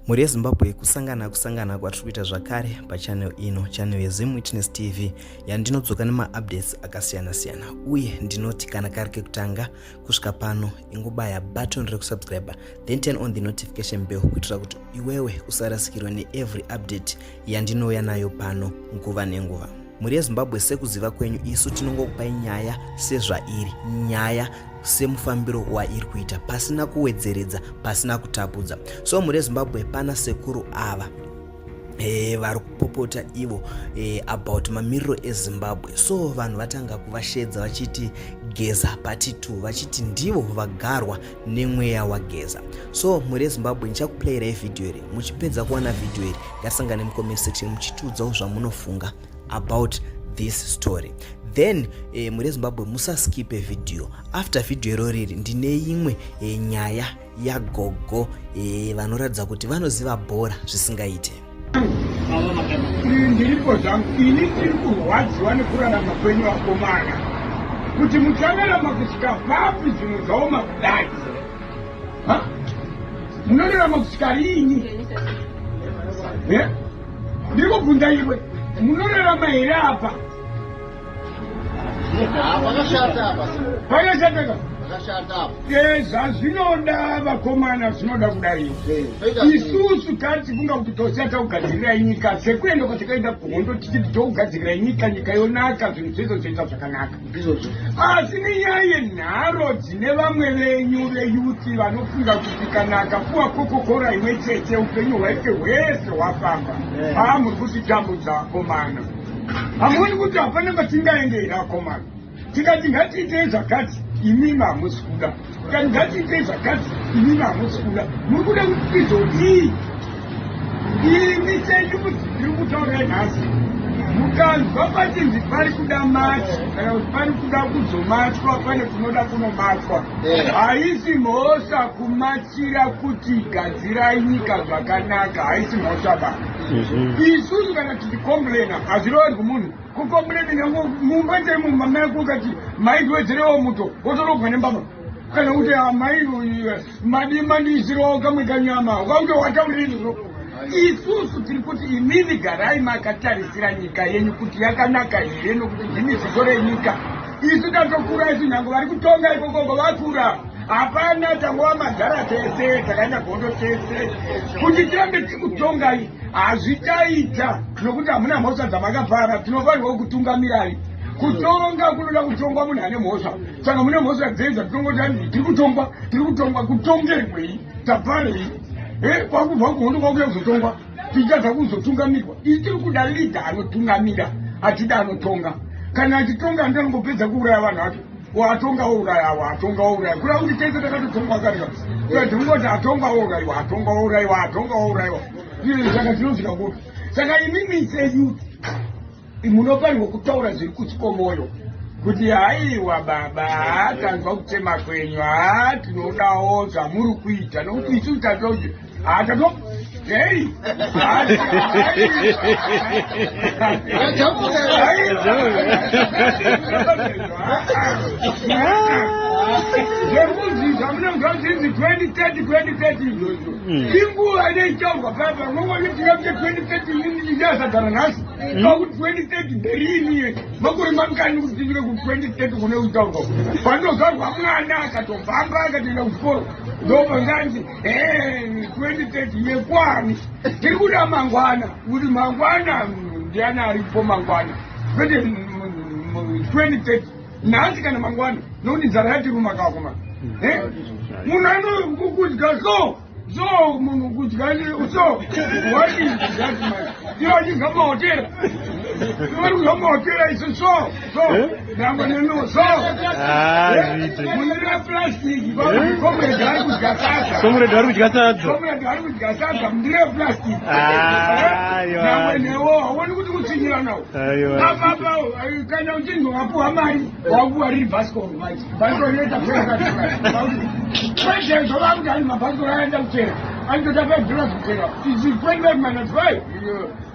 Muri yeZimbabwe kusangana kwatiri kuita zvakare pachannel ino, channel yeZim Witness TV yandinodzoka nema-updates akasiyana-siyana, uye ndinoti kana kari kekutanga kusvika pano ingobaya button rekusubscribe then turn on the notification bell kuitira kuti iwewe usarasikirwa neevery update yandinouya nayo pano nguva nenguva. Muri yeZimbabwe sekuziva kwenyu isu tinongokupai nyaya sezvairi, nyaya semufambiro wairi kuita pasina kuwedzeredza, pasina kutapudza. So muri yeZimbabwe pana sekuru ava vari kupopota ivo about mamiriro eZimbabwe. So vanhu vatanga kuvashedza vachiti geza pati 2, vachiti ndivo vagarwa nemweya wageza. So muri yeZimbabwe ndichakuplayirai video iri, muchipedza kuwana video iri ngatisangane mucomment section muchitiudzawo zvamunofunga about this story. Then muri yeZimbabwe musaskipe video. After video iroriri ndine imwe nyaya yagogo vanoratidza kuti vanoziva bhora zvisingaite. Ndiripo zvangu ini tiri kurwadziwa nekurarama kwenyu vakomana, kuti muchararama kusvika papi zvinhu zvaoma kudai. Munorarama kusvika rini? Ndiri kubvunza iwe, munorarama here apa? Pakashata zvazvinoda vakomana, zvinoda kudai. Isusu kati kunga kuti tosata kugadzirira nyika, sekuenda kwatakaenda kuhondo tichiti tougadzirira nyika, nyika yonaka, zvinhu zvese zvoita zvakanaka. Asi nenyaya yenharo dzine vamwe venyu veyuti vanofunga kuti kana akapuwa kokokora imwe chete upenyu hwake hwese hwafamba. Muri kutitambudza vakomana. Hamuoni kuti hapana kwatingaendera vakomana? Tikati ngatiitei zvakati, imimi hamusi kuda. Tikati ngatiitei zvakati, imimi hamusi kuda. Muri kuda kuti tizodii? Imi senyu kuti ndiri kutaurai nhasi, mukanzwa pachinzi pari kuda mati kana kuti pari kuda kuzomatwa, pane kunoda kunomatwa, haisi mhosva kumatira kuti gadzirai nyika zvakanaka, haisi mhosva ba. Isusu kana tichikomburena hazviroverwi munhu kukomburena nyangu mumba chemumba maiko ukati maidwedzerewo muto wotorogwa nembaba kana kuti madima ndiisirowo kamwe kanyama ukauti watauririzvo. Isusu tiri kuti imini garai makatarisira nyika yenyu kuti yakanaka here nokuti ndimi ziso renyika. Isu tatokura isu nyangu vari kutonga ikokoko vakura, hapana tangova madhara tese takaenda gondo tese kuti tirambe tikutongai hazvitaita nokuti hamuna mhosva dzamakapara. Tinofanirwa kutungamirai. Kutonga kunoda kutongwa munhu ane mhosva. Saka mune mhosva dzedza tongoti tiri kutongwa kutongerwei taparei kwakubva kuhondo kwakuya kuzotongwa tichadza kuzotungamirwa. Isi tiri kuda lidha anotungamira, hatida anotonga. Kana achitonga ndanongopedza kuuraya vanhu vacho, watonga wourayiwa, atonga wourayiwa, kuda kuti tese takatotongwa karika tingoti atonga wourayiwa, atonga wourayiwa, atonga wourayiwa. Saka tinozvika kuti saka imimi seyuti munofanirwa kutaura zviri kuchikomoyo kuti haiwa baba tanzwa kutema kwenyu, tinodawo zvamuri kuita, nokuti isu tatoti tato hei zvekuzi zvamunonzwa zvinzi 2030 izvozvo inguva inoitaurwa papa. Nongoitirapike 2030 ichazagara nhasi pakuti 2030 nderini makore mangani kuti tivike ku 2030 kune kutaurwa. Pandozvarwa mwana akatobvamba akatoenda kuchikoro ndopanganzi 2030 yekwani. Tiri kuda mangwana, kuti mangwana ndiani aripo mangwana, kwete 2030 nhasi kana mangwana, nokuti nzara yatiruma kavakomana. Munhu anokudya so munhu kudya so what is that man? Tivachinga mahotera, tivari kudya mahotera isu so nyangwe neno so munire plastiki komredi ari kudya sadza, komredi ari kudya sadza mundire plastiki nyangwe newo hauoni kuti kutsinyira nawo apapa. Kana uchinzi wapuwa mari wapuwa riri bhasikoro inoita Kwete zola mdani mabhasikoro aenda kuchera. Andotapa dhira kuchera. Izi 20-5.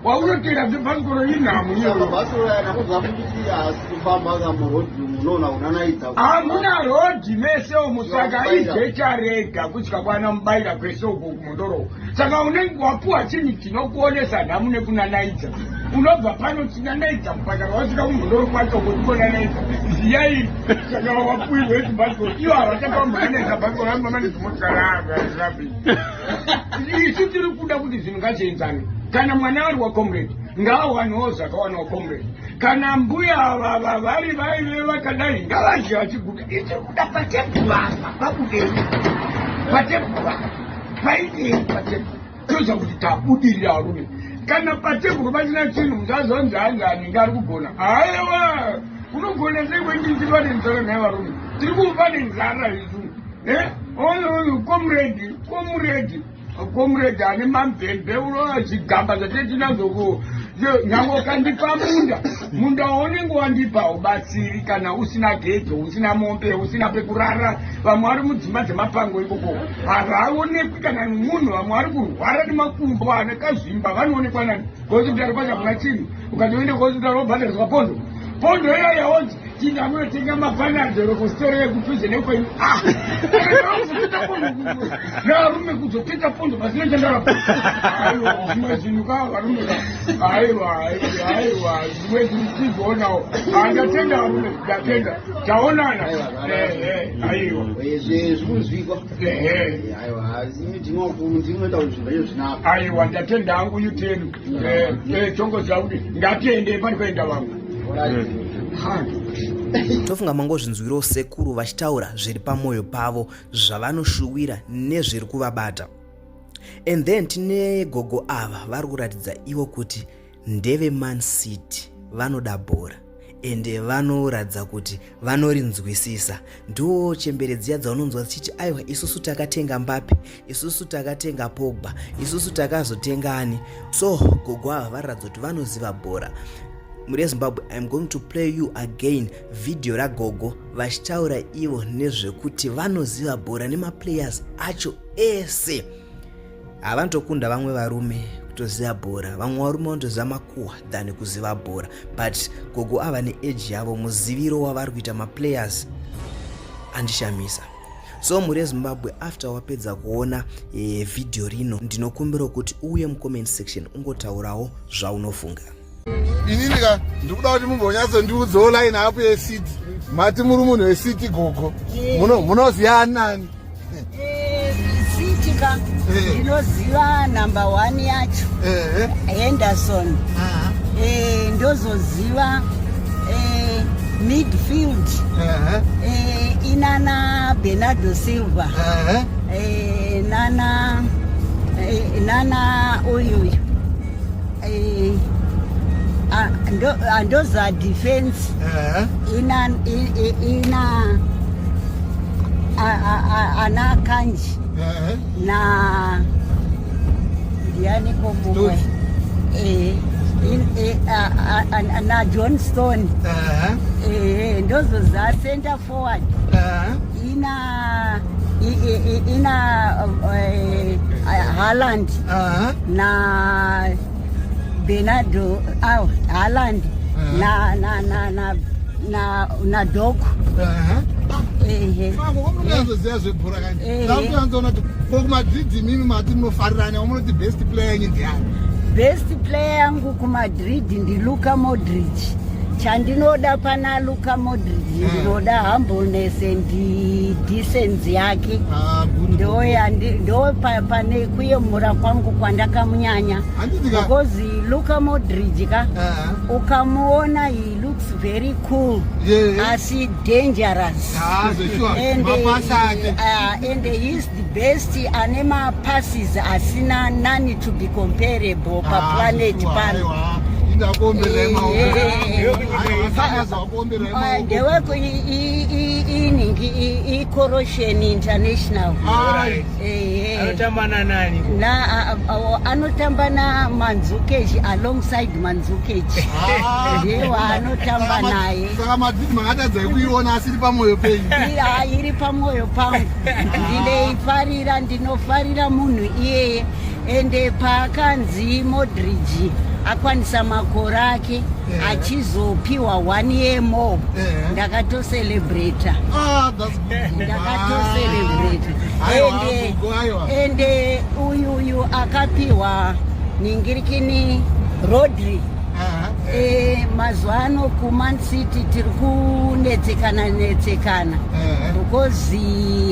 Waunotera bhasikoro inamu iyo. Mabhasikoro yanakuzwa kuti asifamba ngamurodhi unoona unanaita. Amuna rodhi mese umusaka ijecha rega kusvika kwana mubaira kwese uko kumundoro. Saka unenge wapuwa chinhu chinokuonesa dhamu nekunanaita. Unobva pano chinanaita mpaka wasvika kumundoro kwacho kutonanaita. Ziyai saka wapuirwe bhasikoro. Iwo havachapambanisa bhasikoro mama nezimotikari zvapi. Isu tiri kuda kuti zvinhu ngazvienzane. Kana mwana ari wakomrade ngaawanewo zvakawanawo komrade. Kana mbuya vari vaive vakadai ngavazhe vachiguda. Itiri kuda patebhuru apa pabudei. Patebhuru apa paitei patebhuru. Toza kuti tabudirira varume. Kana patebhuru pasina chinhu muzazonzi hanzi anenge ari kugona. Aiwa unogona sei kwendinzirwa nenzara naye varume. Tiri kuva nenzara isu. Komrade ane mambembe unoona zvigamba zvatetinazoko nyange ukandipa munda waunenge wandipa ubatsiri kana usina gedho usina mombe usina pekurara. Vamwe vari mudzimba dzemapango ikoko havaonekwi kana munhu. Vamwe vari kurwara nemakumbo ane kazvimba vanoonekwa nani hospitari kwacha kuna chinhu. Ukatoende kuhospitari wobhadhariswa pondo iya yaonzi tinga munotenga mapanadhero kusitoro yekupfize nekwenyu. Narume kuzopeta pondo pasina chandarapo. Aiwa zvimwe zvinhu ka varume ka. Aiwa zvimwe zvinhu tizoonawo. Ndatenda varume ndatenda. Taonana. Aiwa. Zvinozvikwa. Aiwa ndinoita kuti zvinhu zvinapa. Aiwa ndatenda hangu yutenu. Chongo chaudi ndatende panikoenda vamwe. Tofunga mangozvinzwirawo sekuru vachitaura zviri pamwoyo pavo zvavanoshuwira nezviri kuvabata. And then tine gogo ava vari kuratidza ivo kuti ndeve Man City vanoda bhora ende vanoratidza kuti vanorinzwisisa. Ndo chemberedziya dzaunonzwa dzichiti aiwa isusu takatenga Mbappe, isusu takatenga Pogba, isusu takazotenga ani. So gogo ava variratidza kuti vanoziva bhora. Muri Zimbabwe, I'm going to play you again video ragogo vachitaura ivo nezvekuti vanoziva bhora nemaplayers acho ese. Havantokunda vamwe varume kutoziva bhora, vamwe varume vanotoziva makuhwa than kuziva bhora. But gogo ava neage yavo, muziviro wavari kuita maplayers andishamisa. So muri Zimbabwe, after wapedza kuona video rino, ndinokumbira kuti uye mucomment section ungotaurawo zvaunofunga. Ininga ndikuda kuti mumbonyatso line apo yeCity. Mati muri munhu weCity gogo. Munoziva nani? City ka ndinoziva number 1 yacho. Henderson. Ndozoziva midfield. Inana Bernardo Silva. Nana uyu. Ndoza defense. Ina ana Kanji. Na ndiani komwe. Na John Stone. Ndozo za center forward. Ina Haaland. Na Bernardo Haaland. Na Doku. Best player yangu kuMadrid ndi Luka Modric. Chandinoda pana Luka Modric ndinoda humbleness and decency yake. Ndo pane kuyemura kwangu kwandakamunyanya. Because Luka Modric ukamuona he looks very cool. Asi dangerous. And he is the best. Anema passes asina nani to be comparable pa planet pan. ndakuombera maoko ndeweko iningi icorrosion international anotamba nani anotamba naManzukeji alongside Manzukeji ndiwo anotamba naye saka madhidi makatadzai kuiona asiri pamwoyo penyu iri pamwoyo pangu ndinofarira munhu iyeye ende paakanzi Modric akwanisa makore ake achizopiwa 1 year more ndakatocelebrata ende uyu akapiwa ningirikini Rodri mazuva ano kuMan City tiri kunetsekana because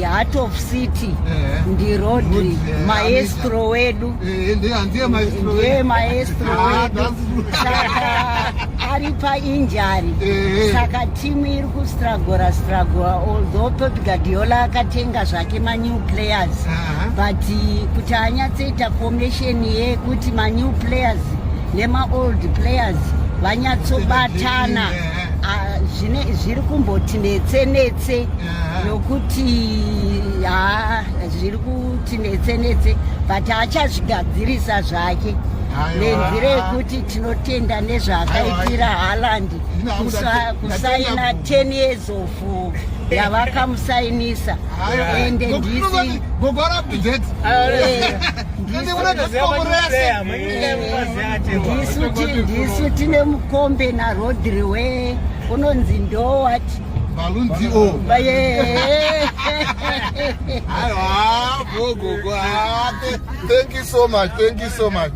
heart of city ndi Rodri maestro wedu ndiye maestro wedu saka ari painjari saka timu iri kustragora although Pep Guardiola akatenga zvake manew players but kuti anyatsoita formation yekuti manew players nema-old players vanyatsobatana zviri kumboti netse nokuti zviri kuti netse but achazvigadzirisa zvake nenzira yekuti tinotenda nezvaakaitira Haaland kusaina 10 years of yavakamusainisa ende ndisi ndisu tine mukombe naRodri unonzi ndowati balunzio thank you so much